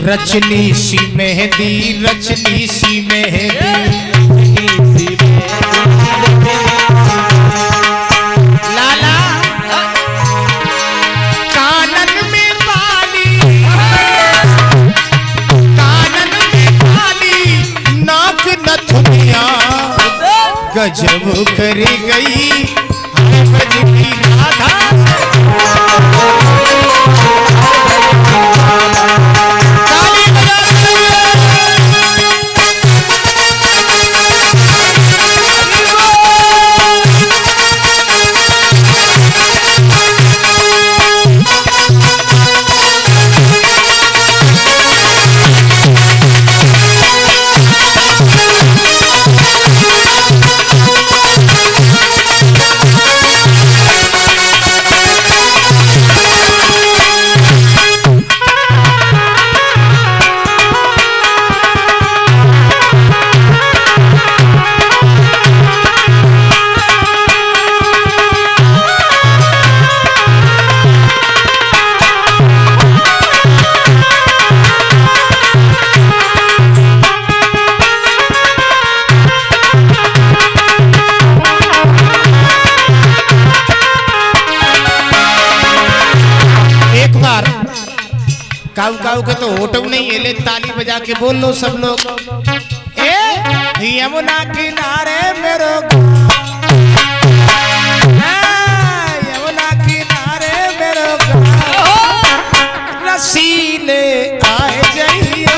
रचली सी मेहंदी, रचली सी मेहंदी। लाला कानन में बाली, कानन में बाली, नाक नथुनिया गजब कर गई ब्रज की राधा। काऊ काऊ के तो होटल नहीं है, ले ताली बजा के बोल लो सब लोग। यमुना किनारे मेरो यमुना किनारे मेरो रसीले आए जाइए।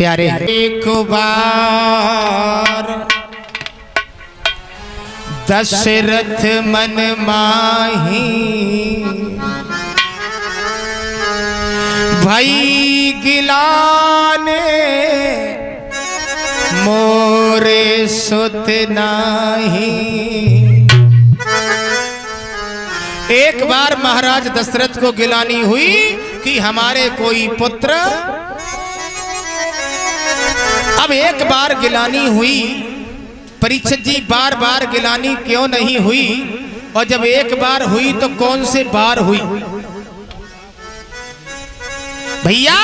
प्यारे एक बार दशरथ मन माही भई गिलाने मोरे सुत नाही। एक बार महाराज दशरथ को गिलानी हुई कि हमारे कोई पुत्र, अब एक बार गिलानी हुई, परीक्षित जी बार बार गिलानी क्यों नहीं हुई? और जब एक बार हुई तो कौन से बार हुई? भैया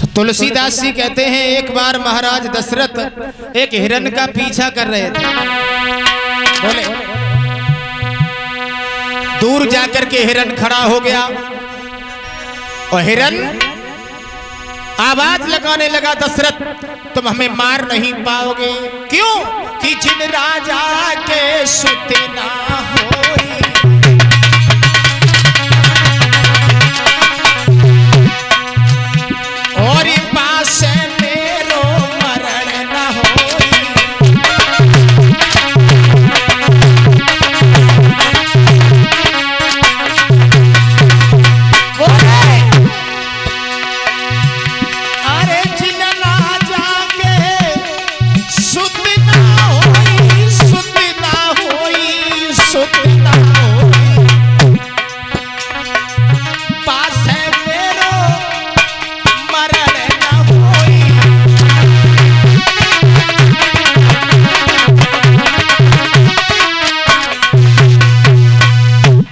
तो तुलसीदास जी कहते हैं एक बार महाराज दशरथ एक हिरण का पीछा कर रहे थे। बोले दूर जाकर के हिरण खड़ा हो गया और हिरण आवाज लगाने लगा, दशरथ तुम हमें मार नहीं पाओगे। क्यों? कि जिन राजा के सुत ना होई, और पास मेरो मरण ना होई।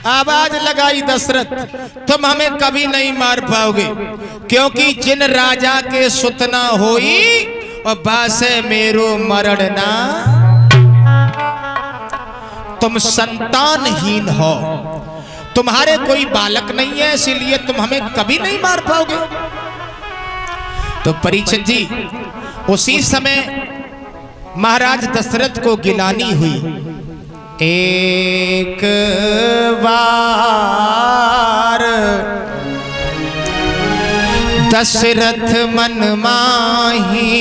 आवाज लगाई दशरथ तुम हमें कभी नहीं मार पाओगे, क्योंकि जिन राजा के सुत ना होई और बासे मेरो मरण ना, तुम संतानहीन हो, तुम्हारे कोई बालक नहीं है, इसीलिए तुम हमें कभी नहीं मार पाओगे। तो परीक्षित जी उसी समय महाराज दशरथ को गिलानी हुई। एक बार दशरथ मन माही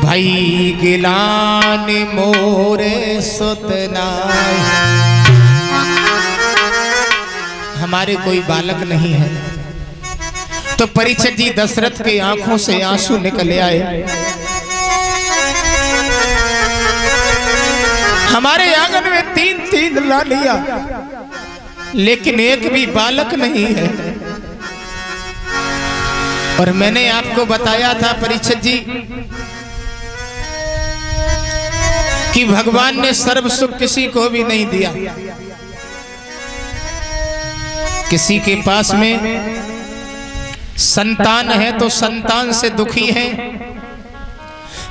भई गिलान मोरे सुत नाही। हमारे कोई बालक नहीं है। तो परीक्षित जी दशरथ के आंखों से आंसू निकल आए। हमारे आंगन में 3-3 लालिया, लेकिन एक भी बालक नहीं है। और मैंने आपको बताया था परीक्षित जी कि भगवान ने सर्व सुख किसी को भी नहीं दिया। किसी के पास में संतान है तो संतान से दुखी है,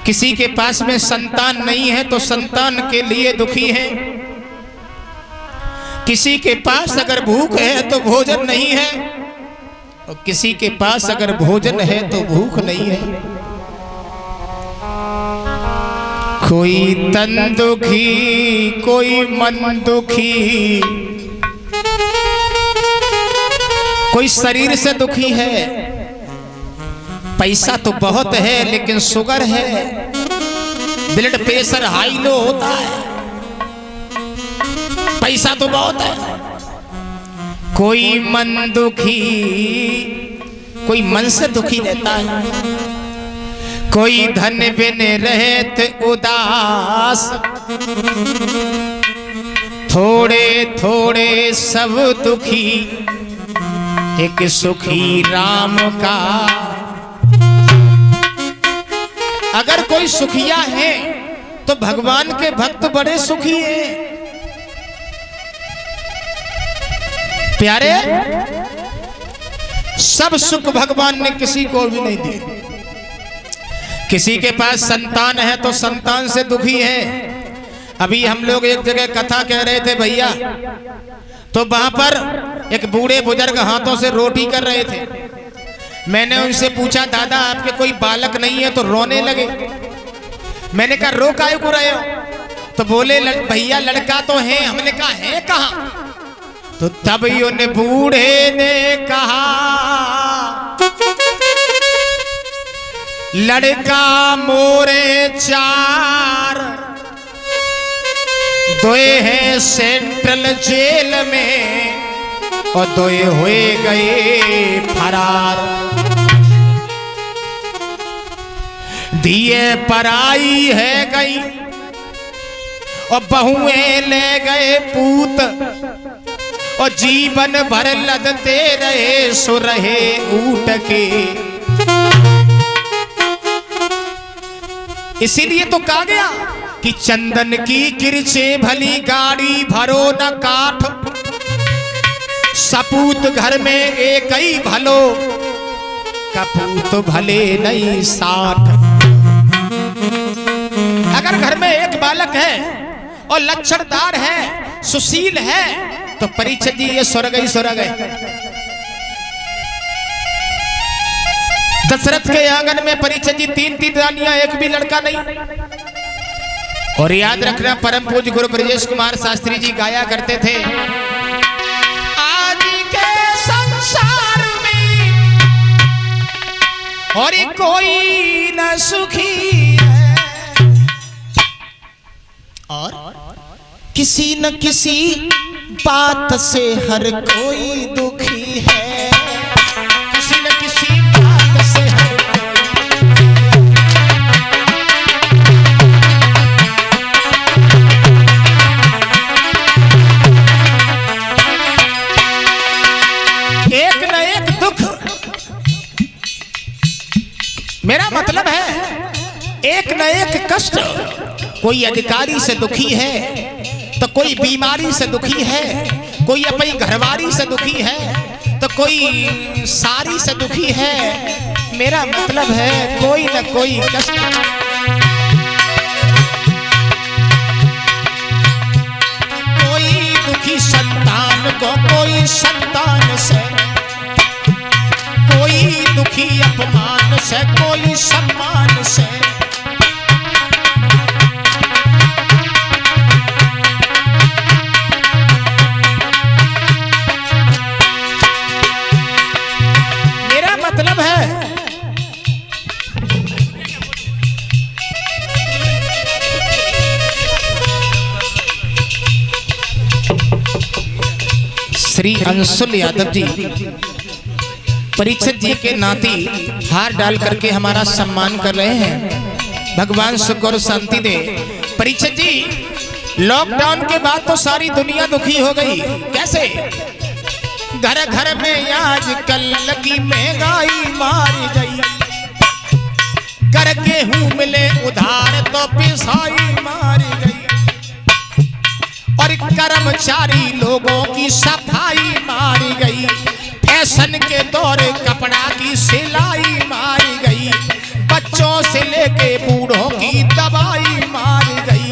किसी के पास में संतान नहीं है तो संतान के लिए दुखी है, किसी के पास अगर भूख है तो भोजन नहीं है, और किसी के पास अगर भोजन है तो भूख नहीं है। कोई तन दुखी, कोई मन दुखी, कोई शरीर से दुखी है। पैसा तो बहुत है लेकिन शुगर है, ब्लड प्रेशर हाई लो होता है। पैसा तो बहुत है। कोई मन दुखी, कोई मन से दुखी रहता है। कोई धन बिन रहत उदास, थोड़े थोड़े सब दुखी, एक सुखी राम का। अगर कोई सुखिया है तो भगवान के भक्त बड़े सुखी हैं। प्यारे सब सुख भगवान ने किसी को भी नहीं दिए। किसी के पास संतान है तो संतान से दुखी है। अभी हम लोग एक जगह कथा कह रहे थे भैया, तो वहां पर एक बूढ़े बुजुर्ग हाथों से रोटी कर रहे थे। मैंने उनसे पूछा दादा आपके कोई बालक नहीं है? तो रोने लगे। मैंने कहा रो काहे को रहे हो? तो बोले भैया लड़का तो है। हमने कहा है कहाँ? तो तब उन बूढ़े ने कहा लड़का मोरे चार, दोए हैं सेंट्रल जेल में और दोए हुए गए फरार। दिए पराई है गई और बहुएं ले गए पूत, और जीवन भर लदते रहे सो रहे ऊट के। इसीलिए तो कहा गया कि चंदन की किरचे भली गाड़ी भरो न काठ, सपूत घर में एक ही भलो, कपूत भले नहीं 60। अगर घर में एक बालक है और लक्षणदार है, सुशील है, तो परीक्षित जी ये स्वर्ग ही स्वर्ग है। दशरथ के आंगन में परीक्षित जी 3-3 रानियां, एक भी लड़का नहीं। और याद रखना, परम पूज्य गुरु ब्रजेश कुमार शास्त्री जी गाया करते थे, आज के संसार में और कोई न सुखी है, और किसी न किसी बात से हर कोई दुखी है। किसी न किसी बात से हर एक न एक दुख, मेरा मतलब है एक न एक कष्ट। कोई अधिकारी से दुखी है, तो कोई बीमारी से दुखी है, कोई अपनी घरवारी से दुखी है, तो कोई सारी से दुखी है। मेरा मतलब है कोई न कोई कष्ट। कोई दुखी संतान को कोई संतान से, कोई दुखी अपमान से, कोई सम्मान से। मतलब है श्री अंशुल यादव जी परीक्षित जी के नाती हार डाल करके हमारा सम्मान कर रहे हैं। भगवान सुख और शांति दे। परीक्षित जी, लॉकडाउन के बाद तो सारी दुनिया दुखी हो गई। कैसे? घर घर में आजकल लगी महंगाई मारी गई, कर गेहूं मिले उधार तो पिसाई मारी गई, और कर्मचारी लोगों की सफाई मारी गई। फैशन के दौर कपड़ा की सिलाई मारी गई, बच्चों से लेके बूढ़ों की दवाई मारी गई,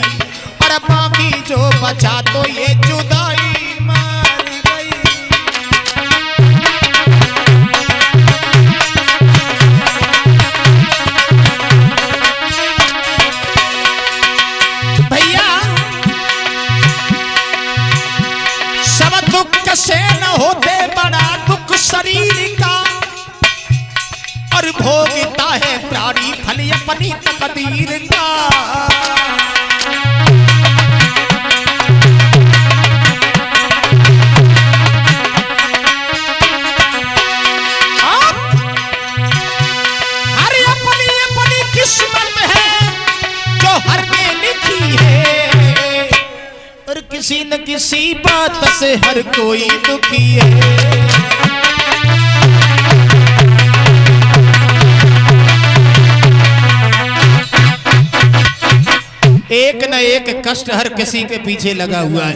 और बाकी जो बचा तो ये जुदाई मारी गई। से न होते बड़ा दुख शरीर का, और भोगता है प्राणी फल अपनी तकदीर का। हर अपनी अपनी किस्मत है जो हर में लिखी है, और किसी न किसी बात से हर कोई दुखी है। एक न एक कष्ट हर किसी के पीछे लगा हुआ है।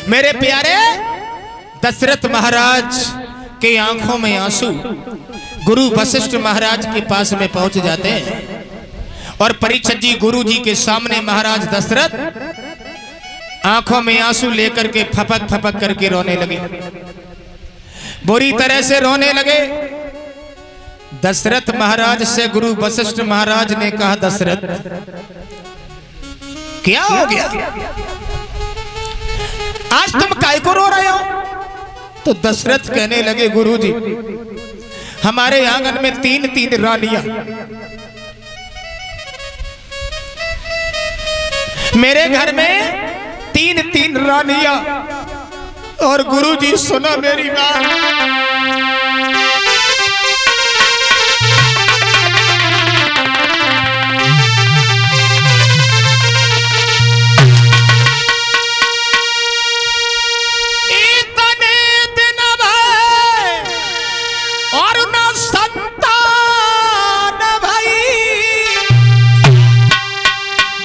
मेरे प्यारे दशरथ महाराज के आंखों में आंसू गुरु वशिष्ठ महाराज के पास में पहुंच जाते हैं, और परीक्षित जी गुरु जी के सामने महाराज दशरथ आंखों में आंसू लेकर के फपक फपक करके रोने लगे, बुरी तरह से रोने लगे। दशरथ महाराज से गुरु वशिष्ठ महाराज ने कहा, दशरथ क्या हो गया, आज तुम काय को रो रहे हो? तो दशरथ कहने लगे, गुरु जी हमारे आंगन में 3-3 रानियां, मेरे घर में 3 रानियां और गुरुजी सुना मेरी बात।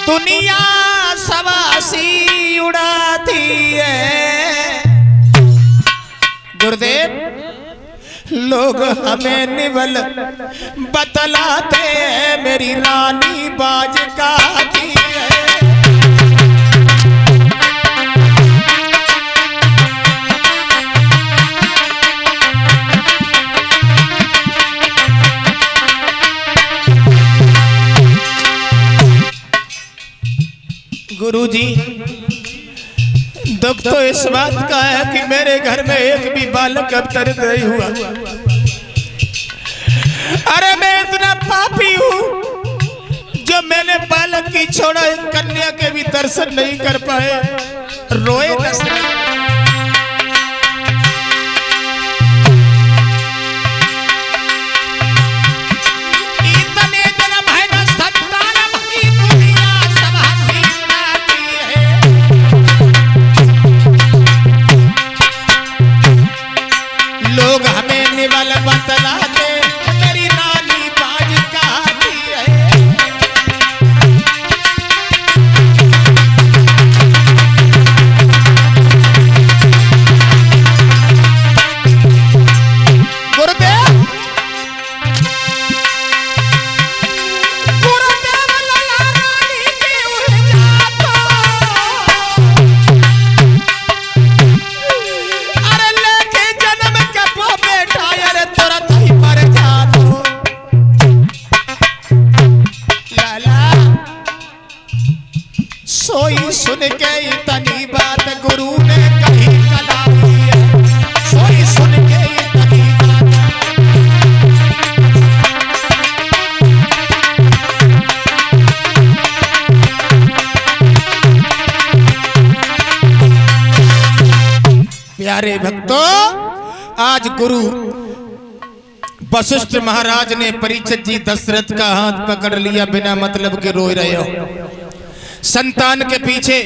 दुनिया सवासी उड़ाती है गुरुदेव, लोग हमें निवल बतलाते हैं मेरी रानी बाज गाती है। गुरुजी, दुख तो इस बात का है कि मेरे घर में एक भी बालक अब तक नहीं हुआ। अरे मैं इतना पापी हूँ जो मैंने बालक की छोड़ा एक कन्या के भी दर्शन नहीं कर पाए। रोए दशरथ। लोग हमें निवल बतलाते मेरी रानी बाज गाती है। गुरुदेव, गुरुदेव लला रानी की उजातो, अरे लेके जन्म के बेटा यार तुरंत ही मर जा दो। लाला सोई सुन के इतनी बात गुरु ने कही कला दी है। सोई सुन के इतनी बात, प्यारे भक्तों, आज गुरु वशिष्ठ महाराज ने परीक्षित जी दशरथ का हाथ पकड़ लिया। बिना मतलब के रो रहे हो, संतान के पीछे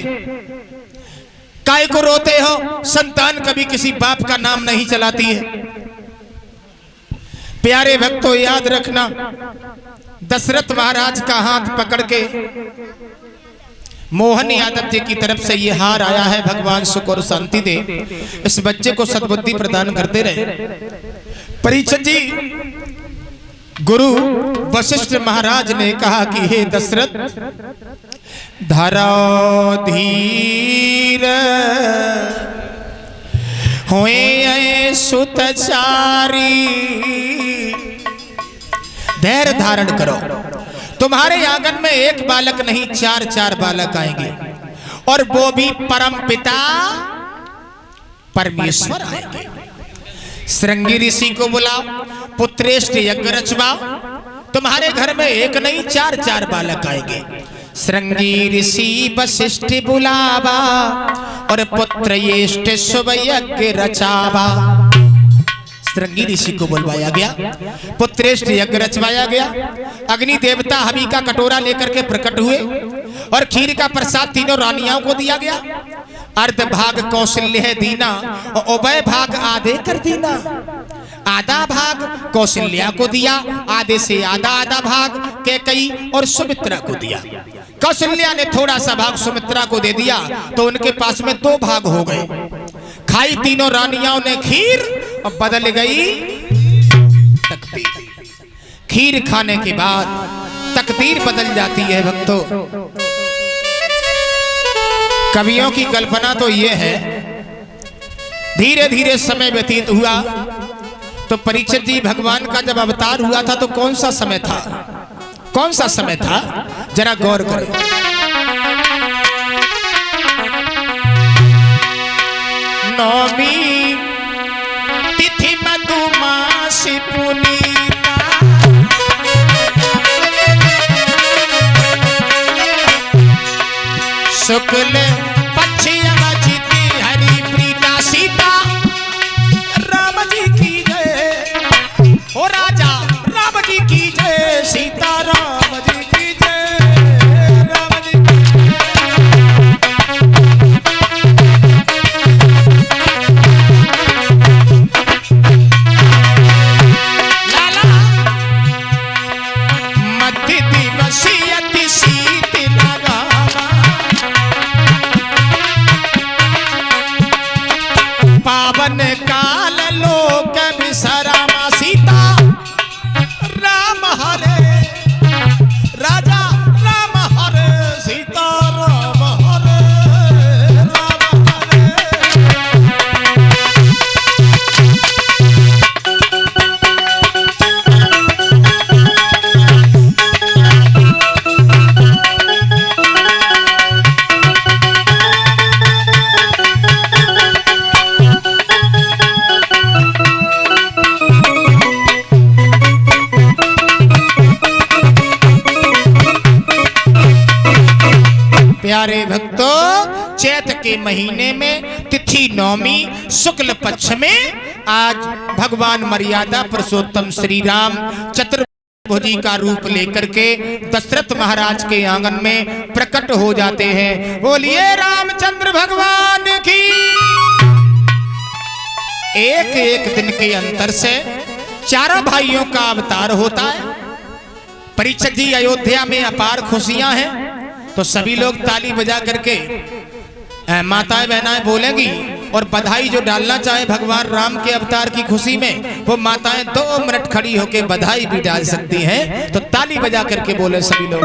काय को रोते हो? संतान कभी किसी बाप का नाम नहीं चलाती है। प्यारे भक्तों, याद रखना, दशरथ महाराज का हाथ पकड़ के मोहन यादव जी की तरफ से ये हार आया है। भगवान सुख और शांति दे, इस बच्चे को सद्बुद्धि प्रदान करते रहे। परीक्षित जी, गुरु वशिष्ठ महाराज ने कहा कि हे दशरथ, धरो धीर होए सुतचारी, धैर्य धारण करो। तुम्हारे आंगन में एक बालक नहीं 4 बालक आएंगे, और वो भी परम पिता परमेश्वर आएंगे। श्रृंगी ऋषि को बुलाओ, पुत्रेष्ठ यज्ञ रचवाओ। तुम्हारे घर में एक नहीं 4 बालक आएंगे। श्रृंगी ऋषि वशिष्ठ बुलावा, और पुत्र येष्ठ शुभ यज्ञ रचावा। श्रृंगी ऋषि को बुलवाया गया, पुत्रेष्ठ यज्ञ रचवाया गया। अग्नि देवता हवि का कटोरा लेकर के प्रकट हुए, और खीर का प्रसाद तीनों रानियों को दिया गया। अर्ध भाग कौशल्य दीना, और उभय भाग आधे कर दीना। आधा भाग कौशल्या को दिया, आधे से आधा भाग कैकेयी और सुमित्रा को दिया। कौशल्या ने थोड़ा सा भाग सुमित्रा को दे दिया, तो उनके पास में 2 भाग हो गए। खाई तीनों रानियों ने खीर, और बदल गई तकदीर। खीर खाने के बाद तकदीर बदल जाती है भक्तों। कवियों की कल्पना तो ये है, धीरे धीरे समय व्यतीत हुआ तो परीक्षित जी भगवान का जब अवतार हुआ था तो कौन सा समय था? कौन सा समय था? जरा गौर करो। नौमी तिथि मधुमासी पुनीता, शुक्ल पक्ष अवजिति हरि प्रीता सीता राम जी की जय। हो राजा राम जी की जय, सीता राम जी की जय, राम जी लाला मध्य दिवसी अति शीत लगावा, पावन काल लोक विसरामा, सीता राम हरे राजा राम हरे, सीता राम हरे राम हरे। प्यारे भक्तों, चैत के महीने में तिथि नौमी शुक्ल पक्ष में आज भगवान मर्यादा पुरुषोत्तम श्री राम चतुर्भुजी का रूप लेकर के दशरथ महाराज के आंगन में प्रकट हो जाते हैं। बोलिए रामचंद्र भगवान की। एक एक दिन के अंतर से चारों भाइयों का अवतार होता है। परीक्षित जी अयोध्या में अपार खुशियां हैं, तो सभी लोग ताली बजा करके माताएं बहनाएं बोलेंगी और बधाई जो डालना चाहे भगवान राम के अवतार की खुशी में, वो माताएं 2 मिनट खड़ी होकर बधाई भी डाल सकती हैं। तो ताली बजा करके बोले सभी लोग।